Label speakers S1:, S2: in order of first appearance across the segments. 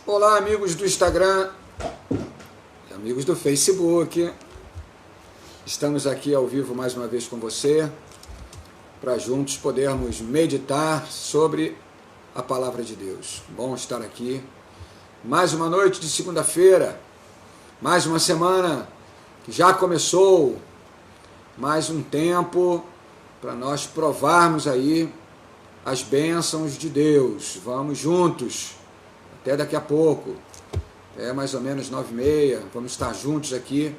S1: Olá, amigos do Instagram, amigos do Facebook. Estamos aqui ao vivo mais uma vez com você, para juntos podermos meditar sobre a Palavra de Deus. Bom estar aqui. Mais uma noite de segunda-feira, mais uma semana que já começou, mais um tempo para nós provarmos aí as bênçãos de Deus. Vamos juntos. Até daqui a pouco, mais ou menos 9h30, vamos estar juntos aqui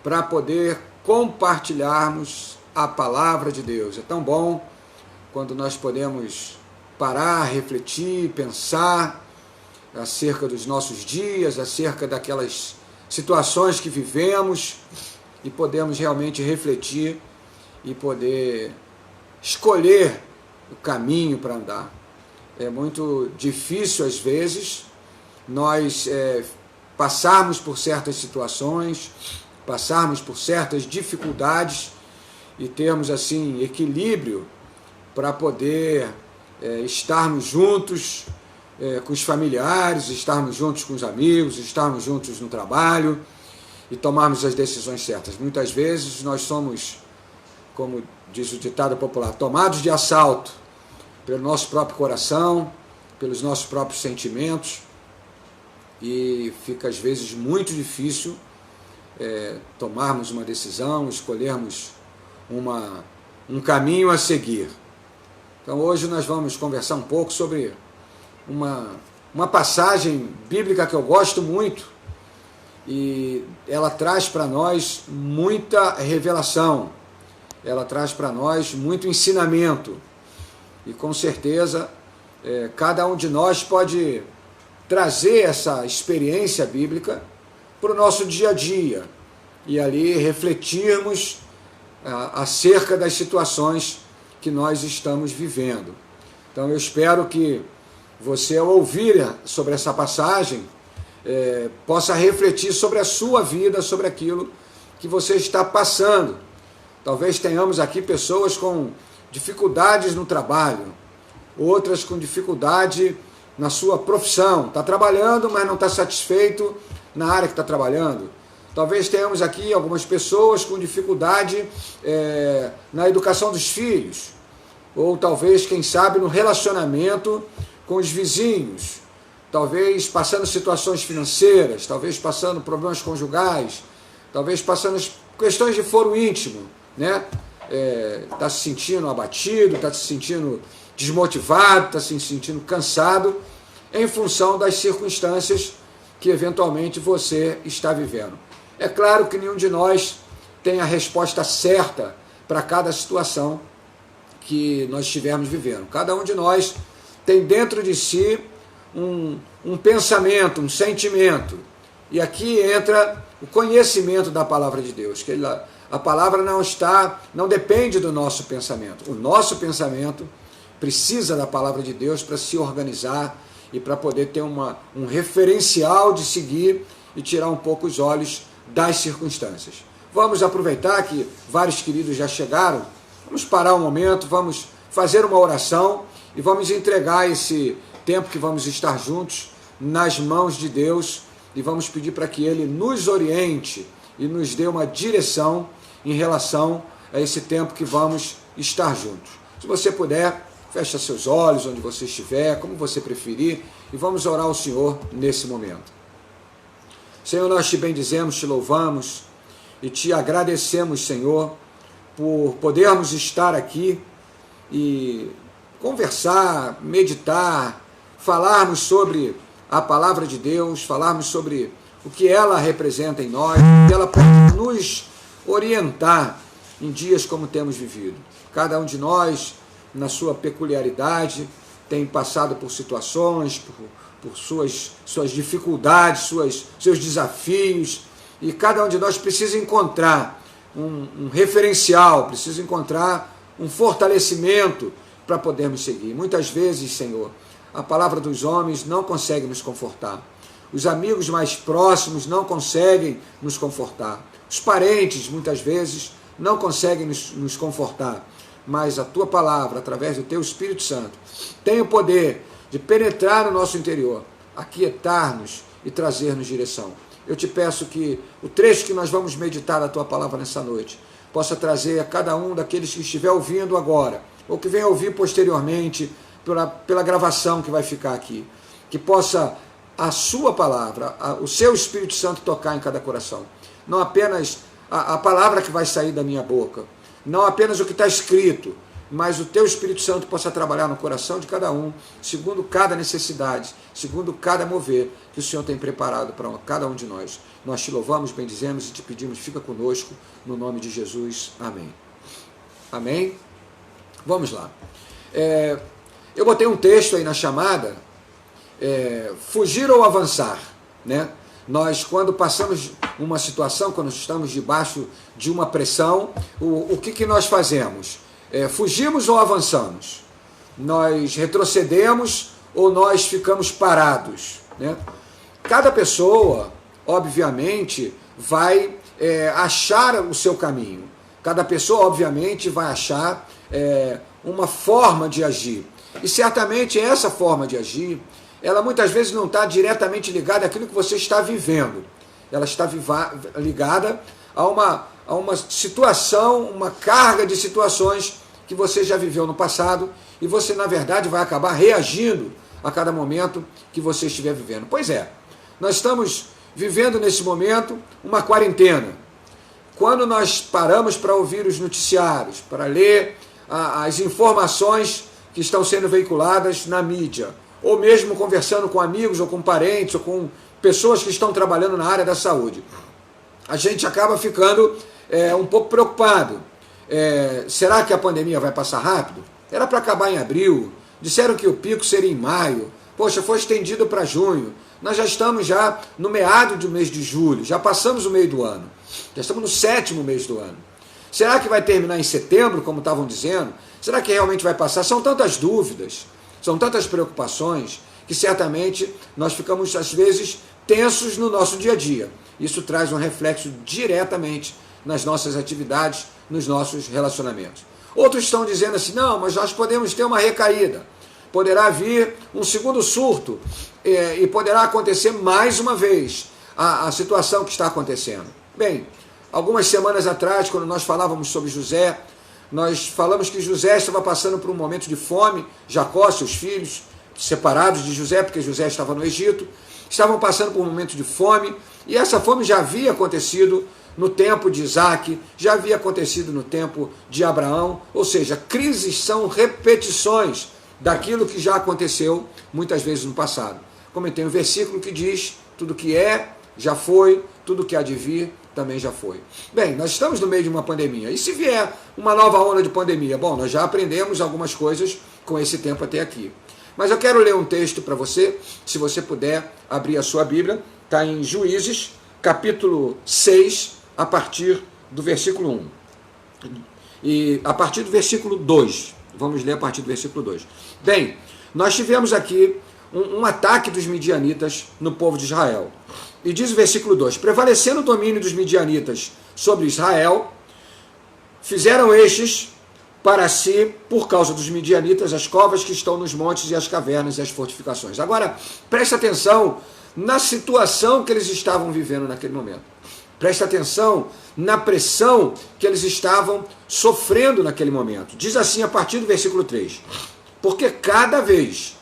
S1: para poder compartilharmos a Palavra de Deus. É tão bom quando nós podemos parar, refletir, pensar acerca dos nossos dias, acerca daquelas situações que vivemos e podemos realmente refletir e poder escolher o caminho para andar. É muito difícil, às vezes, nós passarmos por certas situações, passarmos por certas dificuldades e termos, assim, equilíbrio para poder estarmos juntos com os familiares, estarmos juntos com os amigos, estarmos juntos no trabalho e tomarmos as decisões certas. Muitas vezes nós somos, como diz o ditado popular, tomados de assalto pelo nosso próprio coração, pelos nossos próprios sentimentos, e fica às vezes muito difícil tomarmos uma decisão, escolhermos um caminho a seguir. Então hoje nós vamos conversar um pouco sobre uma passagem bíblica que eu gosto muito, e ela traz para nós muita revelação, ela traz para nós muito ensinamento. E com certeza, cada um de nós pode trazer essa experiência bíblica para o nosso dia a dia e ali refletirmos acerca das situações que nós estamos vivendo. Então eu espero que você, ao ouvir sobre essa passagem, possa refletir sobre a sua vida, sobre aquilo que você está passando. Talvez tenhamos aqui pessoas com dificuldades no trabalho, outras com dificuldade na sua profissão, está trabalhando, mas não está satisfeito na área que está trabalhando. Talvez tenhamos aqui algumas pessoas com dificuldade na educação dos filhos, ou talvez, quem sabe, no relacionamento com os vizinhos, talvez passando situações financeiras, talvez passando problemas conjugais, talvez passando questões de foro íntimo, né? Está se sentindo abatido, está se sentindo desmotivado, está se sentindo cansado, em função das circunstâncias que eventualmente você está vivendo. É claro que nenhum de nós tem a resposta certa para cada situação que nós estivermos vivendo. Cada um de nós tem dentro de si um pensamento, um sentimento. E aqui entra o conhecimento da palavra de Deus, que a palavra não depende do nosso pensamento. O nosso pensamento precisa da palavra de Deus para se organizar e para poder ter um referencial de seguir e tirar um pouco os olhos das circunstâncias. Vamos aproveitar que vários queridos já chegaram, vamos parar um momento, vamos fazer uma oração e vamos entregar esse tempo que vamos estar juntos nas mãos de Deus e vamos pedir para que Ele nos oriente e nos dê uma direção em relação a esse tempo que vamos estar juntos. Se você puder, feche seus olhos onde você estiver, como você preferir, e vamos orar ao Senhor nesse momento. Senhor, nós te bendizemos, te louvamos e te agradecemos, Senhor, por podermos estar aqui e conversar, meditar, falarmos sobre a palavra de Deus, falarmos sobre o que ela representa em nós, que ela pode nos orientar em dias como temos vivido. Cada um de nós, na sua peculiaridade, tem passado por situações, por suas dificuldades, seus desafios, e cada um de nós precisa encontrar um referencial, precisa encontrar um fortalecimento para podermos seguir. Muitas vezes, Senhor, a palavra dos homens não consegue nos confortar. Os amigos mais próximos não conseguem nos confortar. Os parentes, muitas vezes, não conseguem nos confortar. Mas a tua palavra, através do teu Espírito Santo, tem o poder de penetrar no nosso interior, aquietar-nos e trazer-nos direção. Eu te peço que o trecho que nós vamos meditar da tua palavra nessa noite possa trazer a cada um daqueles que estiver ouvindo agora, ou que venha ouvir posteriormente, pela gravação que vai ficar aqui, que possa a sua palavra, o seu Espírito Santo tocar em cada coração. Não apenas a palavra que vai sair da minha boca, não apenas o que está escrito, mas o teu Espírito Santo possa trabalhar no coração de cada um, segundo cada necessidade, segundo cada mover que o Senhor tem preparado para cada um de nós. Nós te louvamos, bendizemos e te pedimos, fica conosco, no nome de Jesus. Amém. Amém? Vamos lá. Eu botei um texto aí na chamada, fugir ou avançar, né? Nós, quando passamos uma situação, quando estamos debaixo de uma pressão, o que nós fazemos? Fugimos ou avançamos? Nós retrocedemos ou nós ficamos parados, né? Cada pessoa, obviamente, vai achar o seu caminho. Cada pessoa, obviamente, vai achar uma forma de agir. E certamente essa forma de agir, ela muitas vezes não está diretamente ligada àquilo que você está vivendo. Ela está ligada a uma situação, uma carga de situações que você já viveu no passado e você, na verdade, vai acabar reagindo a cada momento que você estiver vivendo. Pois é, nós estamos vivendo nesse momento uma quarentena. Quando nós paramos para ouvir os noticiários, para ler as informações que estão sendo veiculadas na mídia, ou mesmo conversando com amigos, ou com parentes, ou com pessoas que estão trabalhando na área da saúde, a gente acaba ficando um pouco preocupado. Será que a pandemia vai passar rápido? Era para acabar em abril, disseram que o pico seria em maio, poxa, foi estendido para junho, nós já estamos no meado do mês de julho, já passamos o meio do ano, já estamos no 7º mês do ano. Será que vai terminar em setembro, como estavam dizendo? Será que realmente vai passar? São tantas dúvidas, são tantas preocupações, que certamente nós ficamos, às vezes, tensos no nosso dia a dia. Isso traz um reflexo diretamente nas nossas atividades, nos nossos relacionamentos. Outros estão dizendo assim, não, mas nós podemos ter uma recaída. Poderá vir um segundo surto e poderá acontecer mais uma vez a situação que está acontecendo. Bem, algumas semanas atrás, quando nós falávamos sobre José, nós falamos que José estava passando por um momento de fome, Jacó, seus filhos, separados de José, porque José estava no Egito, estavam passando por um momento de fome, e essa fome já havia acontecido no tempo de Isaac, já havia acontecido no tempo de Abraão, ou seja, crises são repetições daquilo que já aconteceu muitas vezes no passado. Como tem um versículo que diz, tudo que já foi, tudo que há de vir, também já foi. Bem, nós estamos no meio de uma pandemia, e se vier uma nova onda de pandemia? Bom, nós já aprendemos algumas coisas com esse tempo até aqui. Mas eu quero ler um texto para você, se você puder abrir a sua Bíblia, está em Juízes, capítulo 6, a partir do versículo 1. E a partir do versículo 2, vamos ler a partir do versículo 2. Bem, nós tivemos aqui um ataque dos midianitas no povo de Israel. E diz o versículo 2, prevalecendo o domínio dos midianitas sobre Israel, fizeram estes para si, por causa dos midianitas, as covas que estão nos montes e as cavernas e as fortificações. Agora, presta atenção na situação que eles estavam vivendo naquele momento. Presta atenção na pressão que eles estavam sofrendo naquele momento. Diz assim a partir do versículo 3, porque cada vez,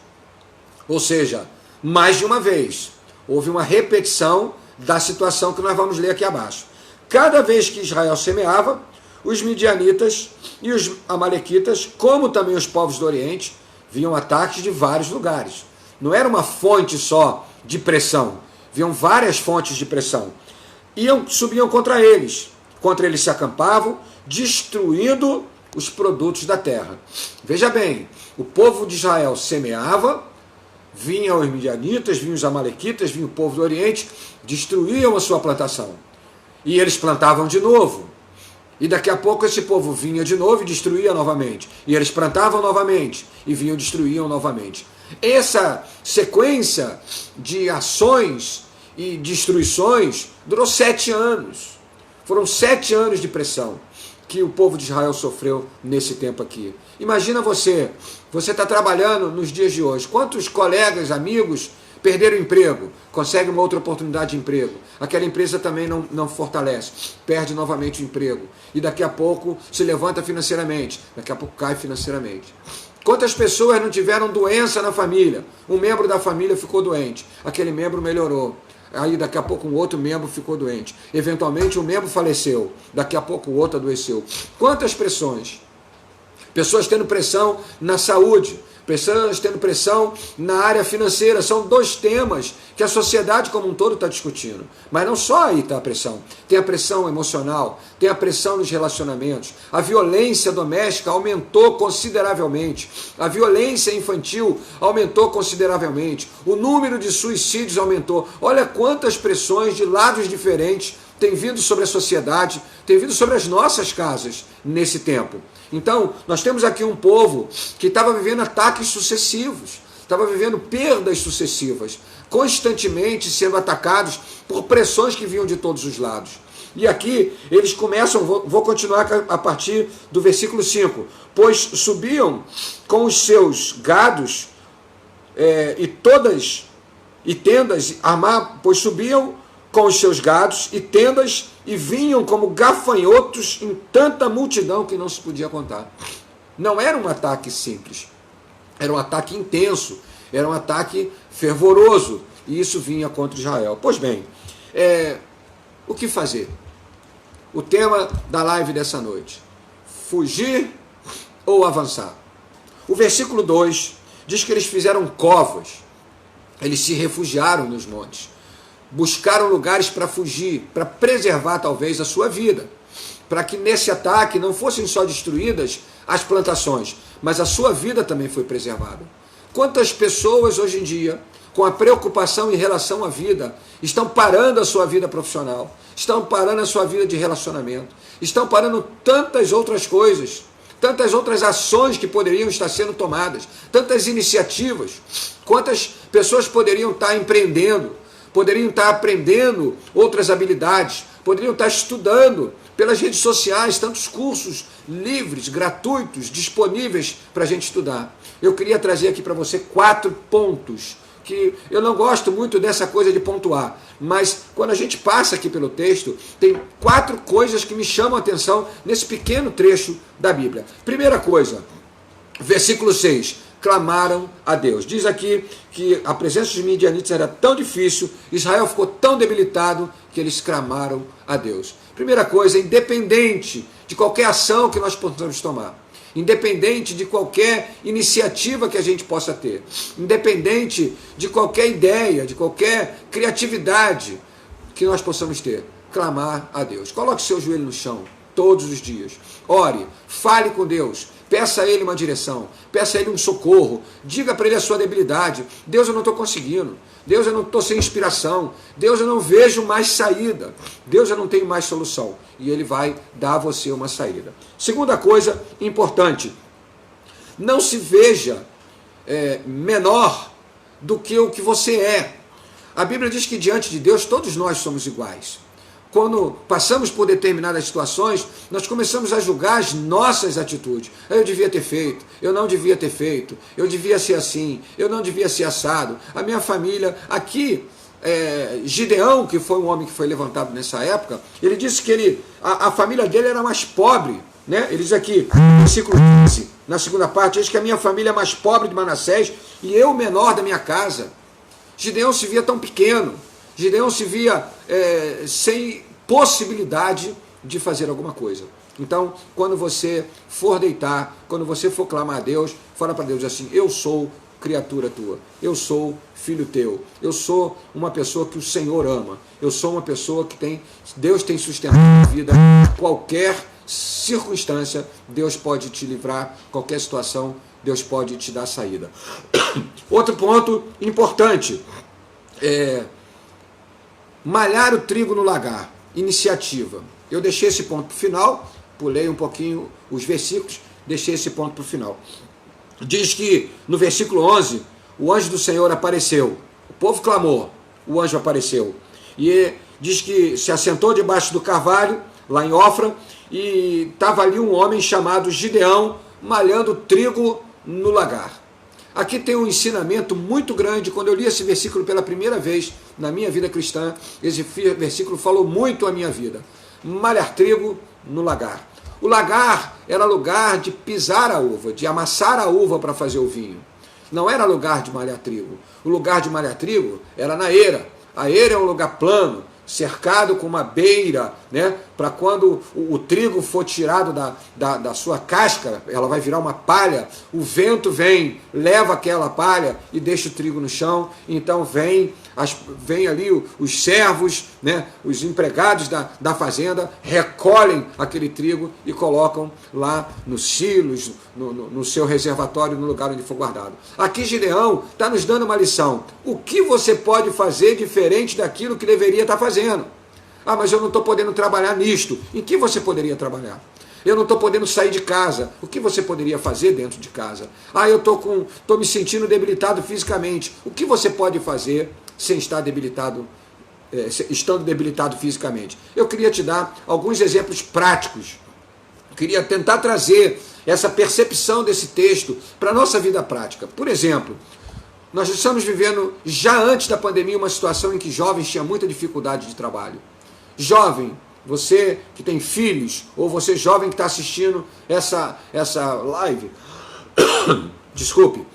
S1: ou seja, mais de uma vez, houve uma repetição da situação que nós vamos ler aqui abaixo. Cada vez que Israel semeava, os midianitas e os amalequitas, como também os povos do Oriente, vinham ataques de vários lugares. Não era uma fonte só de pressão, vinham várias fontes de pressão. Subiam contra eles se acampavam, destruindo os produtos da terra. Veja bem, o povo de Israel semeava, vinham os midianitas, vinham os amalequitas, vinha o povo do Oriente, destruíam a sua plantação. E eles plantavam de novo. E daqui a pouco esse povo vinha de novo e destruía novamente. E eles plantavam novamente e vinham e destruíam novamente. Essa sequência de ações e destruições durou 7 anos. Foram 7 anos de pressão que o povo de Israel sofreu nesse tempo aqui. Imagina você está trabalhando nos dias de hoje. Quantos colegas, amigos, perderam o emprego, conseguem uma outra oportunidade de emprego. Aquela empresa também não fortalece, perde novamente o emprego. E daqui a pouco se levanta financeiramente, daqui a pouco cai financeiramente. Quantas pessoas não tiveram doença na família? Um membro da família ficou doente, aquele membro melhorou. Aí daqui a pouco um outro membro ficou doente. Eventualmente um membro faleceu, daqui a pouco o outro adoeceu. Quantas pressões? Pessoas tendo pressão na saúde, pessoas tendo pressão na área financeira. São dois temas que a sociedade como um todo está discutindo. Mas não só aí está a pressão. Tem a pressão emocional, tem a pressão nos relacionamentos. A violência doméstica aumentou consideravelmente. A violência infantil aumentou consideravelmente. O número de suicídios aumentou. Olha quantas pressões de lados diferentes têm vindo sobre a sociedade, têm vindo sobre as nossas casas nesse tempo. Então, nós temos aqui um povo que estava vivendo ataques sucessivos, estava vivendo perdas sucessivas, constantemente sendo atacados por pressões que vinham de todos os lados. E aqui eles começam, vou continuar a partir do versículo 5, pois subiam com os seus gados e tendas, pois subiam com os seus gados e tendas, e vinham como gafanhotos em tanta multidão que não se podia contar. Não era um ataque simples, era um ataque intenso, era um ataque fervoroso, e isso vinha contra Israel. Pois bem, o que fazer? O tema da live dessa noite: fugir ou avançar? O versículo 2 diz que eles fizeram covas, eles se refugiaram nos montes, buscaram lugares para fugir, para preservar talvez a sua vida, para que nesse ataque não fossem só destruídas as plantações, mas a sua vida também foi preservada. Quantas pessoas hoje em dia, com a preocupação em relação à vida, estão parando a sua vida profissional, estão parando a sua vida de relacionamento, estão parando tantas outras coisas, tantas outras ações que poderiam estar sendo tomadas, tantas iniciativas. Quantas pessoas poderiam estar empreendendo, poderiam estar aprendendo outras habilidades, poderiam estar estudando pelas redes sociais, tantos cursos livres, gratuitos, disponíveis para a gente estudar. Eu queria trazer aqui para você 4 pontos, que eu não gosto muito dessa coisa de pontuar, mas quando a gente passa aqui pelo texto, tem 4 coisas que me chamam a atenção nesse pequeno trecho da Bíblia. Primeira coisa, versículo 6, clamaram a Deus. Diz aqui que a presença dos midianitas era tão difícil, Israel ficou tão debilitado, que eles clamaram a Deus. Primeira coisa, independente de qualquer ação que nós possamos tomar, independente de qualquer iniciativa que a gente possa ter, independente de qualquer ideia, de qualquer criatividade que nós possamos ter, clamar a Deus. Coloque seu joelho no chão todos os dias, ore, fale com Deus, peça a Ele uma direção, peça a Ele um socorro, diga para Ele a sua debilidade. Deus, eu não estou conseguindo. Deus, eu não estou sem inspiração. Deus, eu não vejo mais saída. Deus, eu não tenho mais solução. E Ele vai dar a você uma saída. Segunda coisa importante, não se veja menor do que o que você é. A Bíblia diz que diante de Deus todos nós somos iguais. Quando passamos por determinadas situações, nós começamos a julgar as nossas atitudes. Eu devia ter feito, eu não devia ter feito, eu devia ser assim, eu não devia ser assado. A minha família, aqui, Gideão, que foi um homem que foi levantado nessa época, ele disse que a família dele era mais pobre. Né? Ele diz aqui, no versículo 15, na segunda parte, diz que a minha família é mais pobre de Manassés e eu o menor da minha casa. Gideão se via tão pequeno. Gideão se via sem possibilidade de fazer alguma coisa. Então, quando você for deitar, quando você for clamar a Deus, fala para Deus assim: eu sou criatura tua, eu sou filho teu, eu sou uma pessoa que o Senhor ama, eu sou uma pessoa que Deus tem sustentado a vida. Qualquer circunstância, Deus pode te livrar, qualquer situação, Deus pode te dar saída. Outro ponto importante malhar o trigo no lagar, iniciativa. Eu deixei esse ponto para o final, pulei um pouquinho os versículos, deixei esse ponto para o final. Diz que no versículo 11, o anjo do Senhor apareceu, o povo clamou, o anjo apareceu, e diz que se assentou debaixo do carvalho, lá em Ofra, e estava ali um homem chamado Gideão, malhando trigo no lagar. Aqui tem um ensinamento muito grande. Quando eu li esse versículo pela primeira vez na minha vida cristã, esse versículo falou muito à minha vida. Malhar trigo no lagar. O lagar era lugar de pisar a uva, de amassar a uva para fazer o vinho. Não era lugar de malhar trigo. O lugar de malhar trigo era na eira. A eira é um lugar plano, cercado com uma beira, né? Para quando o trigo for tirado da sua casca, ela vai virar uma palha, o vento vem, leva aquela palha e deixa o trigo no chão. Então vem ali os servos, né? Os empregados da fazenda, recolhem aquele trigo e colocam lá nos silos, no seu reservatório, no lugar onde for guardado. Aqui Gideão está nos dando uma lição. O que você pode fazer diferente daquilo que deveria estar fazendo? Ah, mas eu não estou podendo trabalhar nisto. Em que você poderia trabalhar? Eu não estou podendo sair de casa. O que você poderia fazer dentro de casa? Ah, eu estou me sentindo debilitado fisicamente. O que você pode fazer sem estar debilitado, estando debilitado fisicamente? Eu queria te dar alguns exemplos práticos. Eu queria tentar trazer essa percepção desse texto para a nossa vida prática. Por exemplo, nós estamos vivendo, já antes da pandemia, uma situação em que jovens tinham muita dificuldade de trabalho. Jovem, você que tem filhos, ou você jovem que está assistindo essa live, desculpe,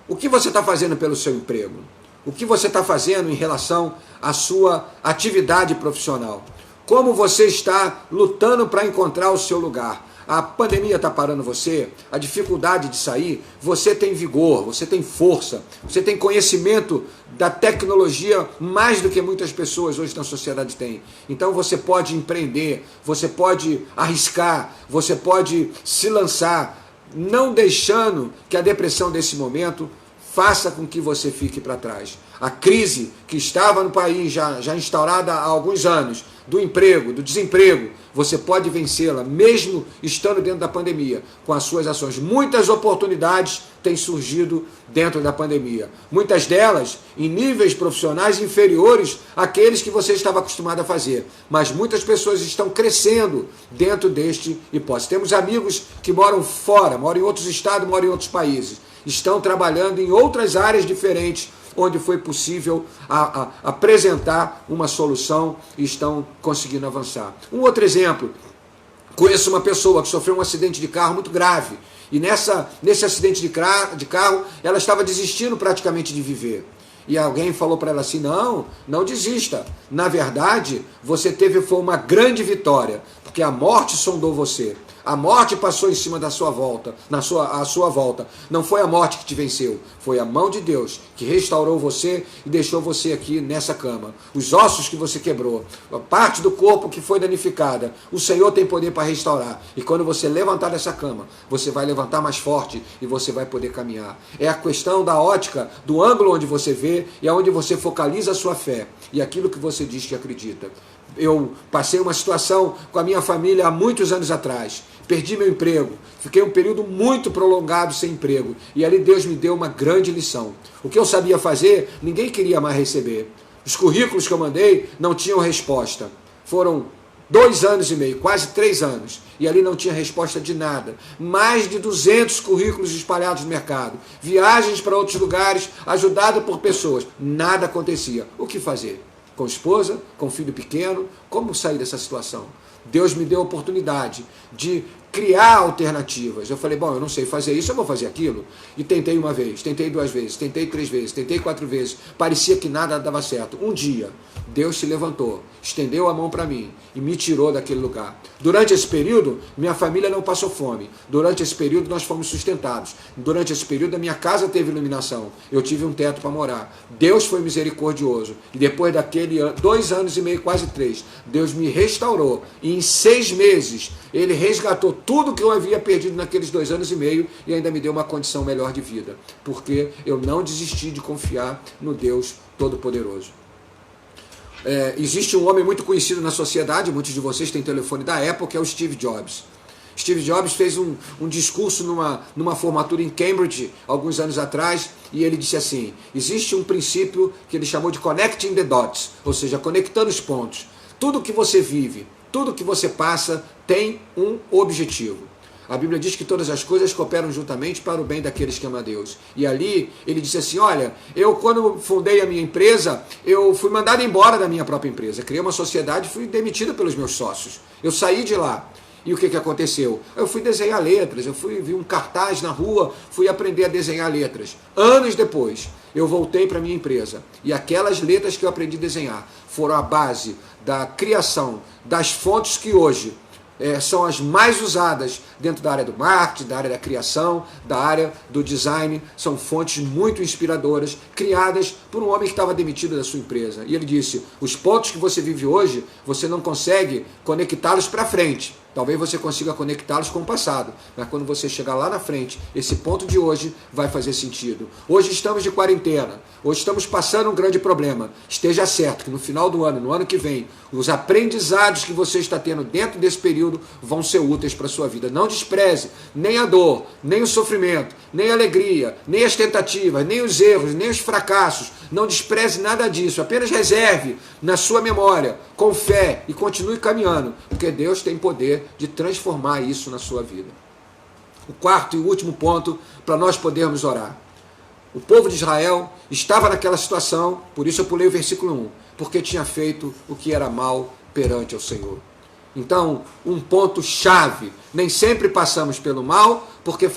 S1: o que você está fazendo pelo seu emprego? O que você está fazendo em relação à sua atividade profissional? Como você está lutando para encontrar o seu lugar? A pandemia está parando você, a dificuldade de sair, você tem vigor, você tem força, você tem conhecimento da tecnologia mais do que muitas pessoas hoje na sociedade têm. Então você pode empreender, você pode arriscar, você pode se lançar, não deixando que a depressão desse momento faça com que você fique para trás. A crise que estava no país já instaurada há alguns anos, do emprego, do desemprego, você pode vencê-la, mesmo estando dentro da pandemia, com as suas ações. Muitas oportunidades têm surgido dentro da pandemia. Muitas delas em níveis profissionais inferiores àqueles que você estava acostumado a fazer. Mas muitas pessoas estão crescendo dentro deste hipótese. Temos amigos que moram fora, moram em outros estados, moram em outros países. Estão trabalhando em outras áreas diferentes, onde foi possível apresentar uma solução e estão conseguindo avançar. Um outro exemplo, conheço uma pessoa que sofreu um acidente de carro muito grave, e nesse acidente de carro, ela estava desistindo praticamente de viver. E alguém falou para ela assim, não desista. Na verdade, foi uma grande vitória, porque a morte sondou você. A morte passou em cima da sua volta, à sua volta. Não foi a morte que te venceu, foi a mão de Deus que restaurou você e deixou você aqui nessa cama. Os ossos que você quebrou, a parte do corpo que foi danificada, o Senhor tem poder para restaurar. E quando você levantar dessa cama, você vai levantar mais forte e você vai poder caminhar. É a questão da ótica, do ângulo onde você vê e aonde você focaliza a sua fé e aquilo que você diz que acredita. Eu passei uma situação com a minha família há muitos anos atrás. Perdi meu emprego, fiquei um período muito prolongado sem emprego. E ali Deus me deu uma grande lição. O que eu sabia fazer, ninguém queria mais receber. Os currículos que eu mandei não tinham resposta. Foram 2 anos e meio, quase 3 anos. E ali não tinha resposta de nada. Mais de 200 currículos espalhados no mercado. Viagens para outros lugares, ajudado por pessoas. Nada acontecia. O que fazer? Com esposa, com filho pequeno, como sair dessa situação? Deus me deu a oportunidade de criar alternativas. Eu falei, eu não sei fazer isso, eu vou fazer aquilo. E tentei uma vez, tentei 2 vezes, tentei 3 vezes, tentei 4 vezes. Parecia que nada dava certo. Um dia, Deus se levantou, estendeu a mão para mim e me tirou daquele lugar. Durante esse período, minha família não passou fome. Durante esse período, nós fomos sustentados. Durante esse período, a minha casa teve iluminação. Eu tive um teto para morar. Deus foi misericordioso. E depois daquele 2 anos e meio, quase 3, Deus me restaurou. E em 6 meses, Ele resgatou tudo que eu havia perdido naqueles 2 anos e meio e ainda me deu uma condição melhor de vida. Porque eu não desisti de confiar no Deus Todo-Poderoso. Existe um homem muito conhecido na sociedade, muitos de vocês têm telefone da Apple, que é o Steve Jobs. Steve Jobs fez um discurso numa formatura em Cambridge, alguns anos atrás, e ele disse assim, existe um princípio que ele chamou de connecting the dots, ou seja, conectando os pontos. Tudo que você vive, tudo que você passa tem um objetivo. A Bíblia diz que todas as coisas cooperam juntamente para o bem daqueles que amam a Deus. E ali ele disse assim, olha, eu quando fundei a minha empresa, eu fui mandado embora da minha própria empresa. Criei uma sociedade e fui demitido pelos meus sócios. Eu saí de lá. E o que aconteceu? Eu fui desenhar letras, vi um cartaz na rua, fui aprender a desenhar letras. Anos depois, eu voltei para a minha empresa. E aquelas letras que eu aprendi a desenhar foram a base da criação das fontes que hoje são as mais usadas dentro da área do marketing, da área da criação, da área do design. São fontes muito inspiradoras, criadas por um homem que estava demitido da sua empresa. E ele disse, os pontos que você vive hoje, você não consegue conectá-los para frente. Talvez você consiga conectá-los com o passado, mas quando você chegar lá na frente, esse ponto de hoje vai fazer sentido. Hoje estamos de quarentena, hoje estamos passando um grande problema. Esteja certo que no final do ano, no ano que vem, os aprendizados que você está tendo dentro desse período vão ser úteis para a sua vida. Não despreze nem a dor, nem o sofrimento, nem a alegria, nem as tentativas, nem os erros, nem os fracassos. Não despreze nada disso, apenas reserve na sua memória, com fé e continue caminhando, porque Deus tem poder de transformar isso na sua vida. O quarto e último ponto para nós podermos orar. O povo de Israel estava naquela situação, por isso eu pulei o versículo 1, porque tinha feito o que era mal perante ao Senhor. Então, um ponto chave, nem sempre passamos pelo mal, porque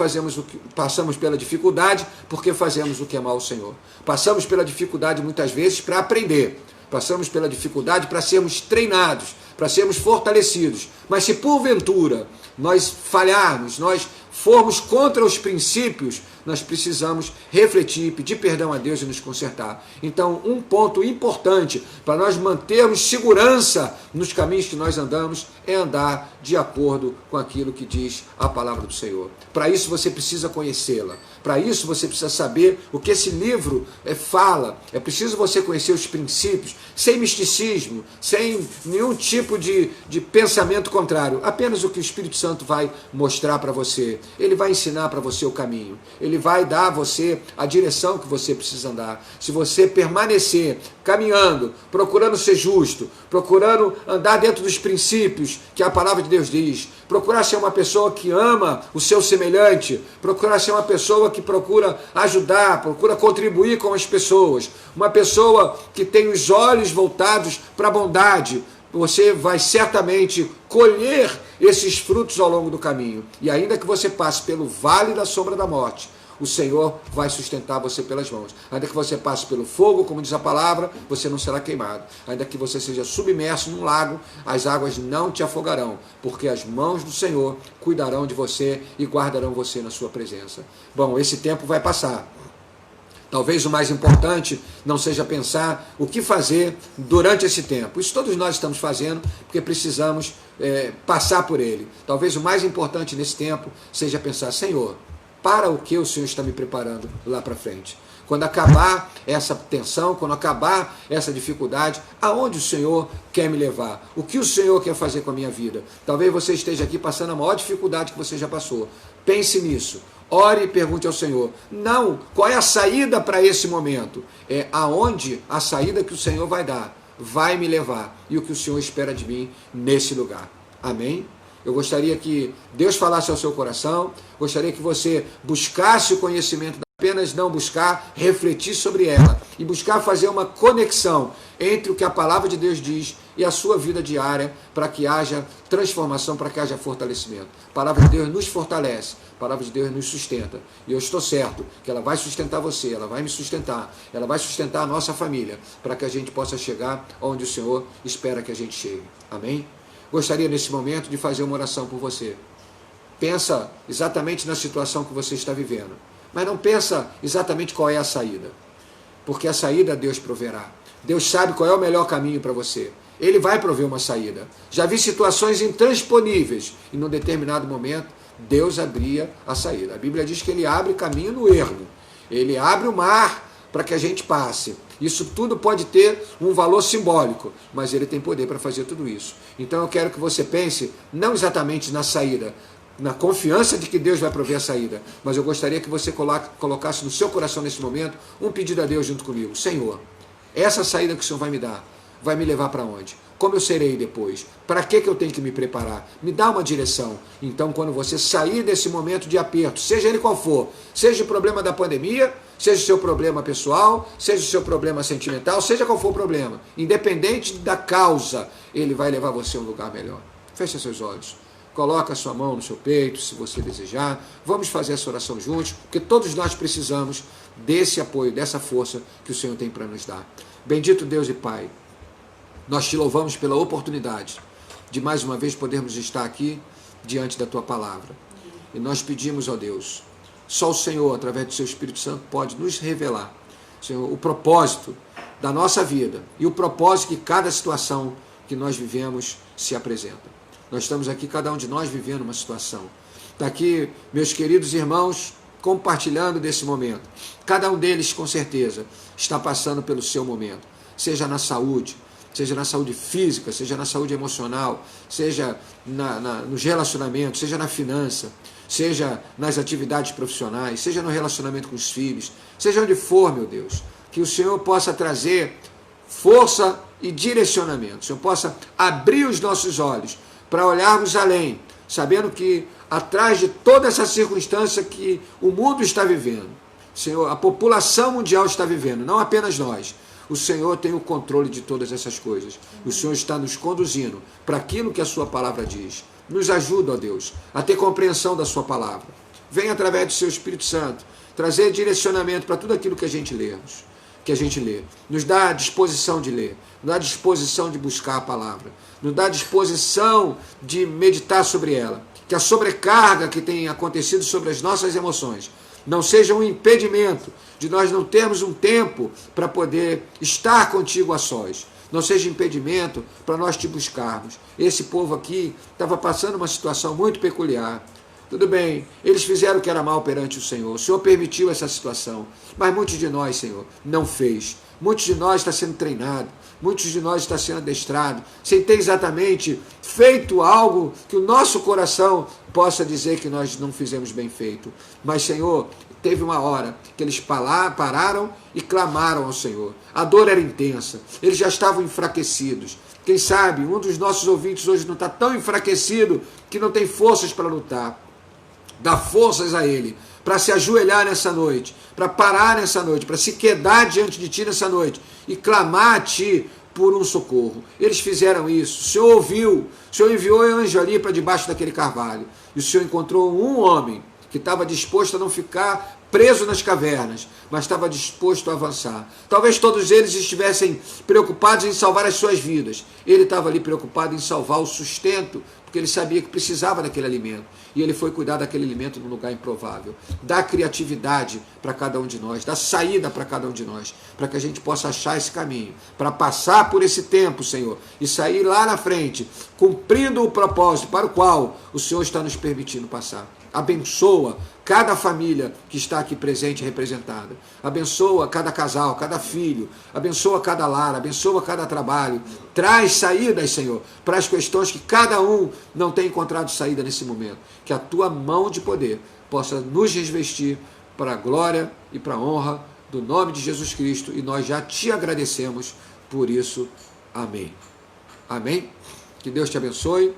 S1: passamos pela dificuldade, porque fazemos o que é mal ao Senhor. Passamos pela dificuldade muitas vezes para aprender, passamos pela dificuldade para sermos treinados, para sermos fortalecidos. Mas se porventura nós falharmos, nós formos contra os princípios, nós precisamos refletir, pedir perdão a Deus e nos consertar. Então, um ponto importante para nós mantermos segurança nos caminhos que nós andamos é andar de acordo com aquilo que diz a palavra do Senhor. Para isso você precisa conhecê-la. Para isso você precisa saber o que esse livro fala. É preciso você conhecer os princípios, sem misticismo, sem nenhum tipo de pensamento contrário. Apenas o que o Espírito Santo vai mostrar para você. Ele vai ensinar para você o caminho. Ele vai dar a você a direção que você precisa andar. Se você permanecer caminhando, procurando ser justo, procurando andar dentro dos princípios que a palavra de Deus diz, procurar ser uma pessoa que ama o seu semelhante, procurar ser uma pessoa que procura ajudar, procura contribuir com as pessoas, uma pessoa que tem os olhos voltados para a bondade, você vai certamente colher esses frutos ao longo do caminho. E ainda que você passe pelo vale da sombra da morte, o Senhor vai sustentar você pelas mãos. Ainda que você passe pelo fogo, como diz a palavra, você não será queimado. Ainda que você seja submerso num lago, as águas não te afogarão, porque as mãos do Senhor cuidarão de você e guardarão você na sua presença. Bom, esse tempo vai passar. Talvez o mais importante não seja pensar o que fazer durante esse tempo. Isso todos nós estamos fazendo porque precisamos passar por ele. Talvez o mais importante nesse tempo seja pensar, Senhor, para o que o Senhor está me preparando lá para frente? Quando acabar essa tensão, quando acabar essa dificuldade, aonde o Senhor quer me levar? O que o Senhor quer fazer com a minha vida? Talvez você esteja aqui passando a maior dificuldade que você já passou. Pense nisso. Ore e pergunte ao Senhor. Não, qual é a saída para esse momento? É aonde a saída que o Senhor vai dar, vai me levar. E o que o Senhor espera de mim nesse lugar. Amém? Eu gostaria que Deus falasse ao seu coração, gostaria que você buscasse o conhecimento, apenas não buscar, refletir sobre ela e buscar fazer uma conexão entre o que a palavra de Deus diz e a sua vida diária para que haja transformação, para que haja fortalecimento. A palavra de Deus nos fortalece, a palavra de Deus nos sustenta. E eu estou certo que ela vai sustentar você, ela vai me sustentar, ela vai sustentar a nossa família para que a gente possa chegar onde o Senhor espera que a gente chegue. Amém? Gostaria nesse momento de fazer uma oração por você. Pensa exatamente na situação que você está vivendo, mas não pensa exatamente qual é a saída, porque a saída Deus proverá. Deus sabe qual é o melhor caminho para você. Ele vai prover uma saída. Já vi situações intransponíveis e num determinado momento Deus abria a saída. A Bíblia diz que Ele abre caminho no ermo. Ele abre o mar para que a gente passe. Isso tudo pode ter um valor simbólico, mas Ele tem poder para fazer tudo isso. Então eu quero que você pense não exatamente na saída, na confiança de que Deus vai prover a saída, mas eu gostaria que você colocasse no seu coração nesse momento um pedido a Deus junto comigo. Senhor, essa saída que o Senhor vai me dar, vai me levar para onde? Como eu serei depois? Para que eu tenho que me preparar? Me dá uma direção. Então, quando você sair desse momento de aperto, seja ele qual for, seja o problema da pandemia, seja o seu problema pessoal, seja o seu problema sentimental, seja qual for o problema, independente da causa, ele vai levar você a um lugar melhor. Feche seus olhos. Coloca a sua mão no seu peito, se você desejar. Vamos fazer essa oração juntos, porque todos nós precisamos desse apoio, dessa força que o Senhor tem para nos dar. Bendito Deus e Pai, nós te louvamos pela oportunidade de mais uma vez podermos estar aqui diante da Tua Palavra. E nós pedimos, ó Deus, só o Senhor, através do Seu Espírito Santo, pode nos revelar, Senhor, o propósito da nossa vida e o propósito que cada situação que nós vivemos se apresenta. Nós estamos aqui, cada um de nós vivendo uma situação. Está aqui, meus queridos irmãos, compartilhando desse momento. Cada um deles, com certeza, está passando pelo seu momento. Seja na saúde física, seja na saúde emocional, seja nos relacionamentos, seja na finança, seja nas atividades profissionais, seja no relacionamento com os filhos, seja onde for, meu Deus, que o Senhor possa trazer força e direcionamento, o Senhor possa abrir os nossos olhos para olharmos além, sabendo que atrás de toda essa circunstância que o mundo está vivendo, Senhor, a população mundial está vivendo, não apenas nós, o Senhor tem o controle de todas essas coisas. O Senhor está nos conduzindo para aquilo que a Sua Palavra diz. Nos ajuda, ó Deus, a ter compreensão da Sua Palavra. Vem através do Seu Espírito Santo trazer direcionamento para tudo aquilo que a gente lê. Nos dá a disposição de ler, nos dá a disposição de buscar a Palavra, nos dá a disposição de meditar sobre ela. Que a sobrecarga que tem acontecido sobre as nossas emoções não seja um impedimento de nós não termos um tempo para poder estar contigo a sós. Não seja impedimento para nós te buscarmos. Esse povo aqui estava passando uma situação muito peculiar. Tudo bem, eles fizeram o que era mal perante o Senhor. O Senhor permitiu essa situação. Mas muitos de nós, Senhor, não fez. Muitos de nós está sendo treinado. Muitos de nós está sendo adestrado. Sem ter exatamente feito algo que o nosso coração possa dizer que nós não fizemos bem feito. Mas, Senhor, teve uma hora que eles pararam e clamaram ao Senhor. A dor era intensa. Eles já estavam enfraquecidos. Quem sabe um dos nossos ouvintes hoje não está tão enfraquecido que não tem forças para lutar. Dá forças a Ele para se ajoelhar nessa noite, para parar nessa noite, para se quedar diante de Ti nessa noite e clamar a Ti por um socorro. Eles fizeram isso. O Senhor ouviu. O Senhor enviou o anjo ali para debaixo daquele carvalho. E o Senhor encontrou um homem que estava disposto a não ficar preso nas cavernas, mas estava disposto a avançar. Talvez todos eles estivessem preocupados em salvar as suas vidas. Ele estava ali preocupado em salvar o sustento, porque ele sabia que precisava daquele alimento. E ele foi cuidar daquele alimento num lugar improvável. Dá criatividade para cada um de nós, dá saída para cada um de nós, para que a gente possa achar esse caminho, para passar por esse tempo, Senhor, e sair lá na frente, cumprindo o propósito para o qual o Senhor está nos permitindo passar. Abençoa cada família que está aqui presente e representada. Abençoa cada casal, cada filho. Abençoa cada lar, abençoa cada trabalho. Traz saídas, Senhor, para as questões que cada um não tem encontrado saída nesse momento. Que a Tua mão de poder possa nos revestir para a glória e para a honra do nome de Jesus Cristo. E nós já Te agradecemos por isso. Amém. Amém? Que Deus te abençoe,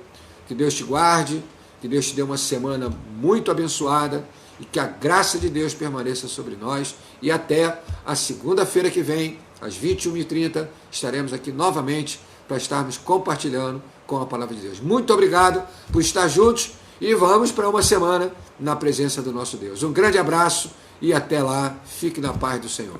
S1: que Deus te guarde, que Deus te dê uma semana muito abençoada e que a graça de Deus permaneça sobre nós. E até a segunda-feira que vem, às 21h30, estaremos aqui novamente para estarmos compartilhando com a Palavra de Deus. Muito obrigado por estar juntos e vamos para uma semana na presença do nosso Deus. Um grande abraço e até lá. Fique na paz do Senhor.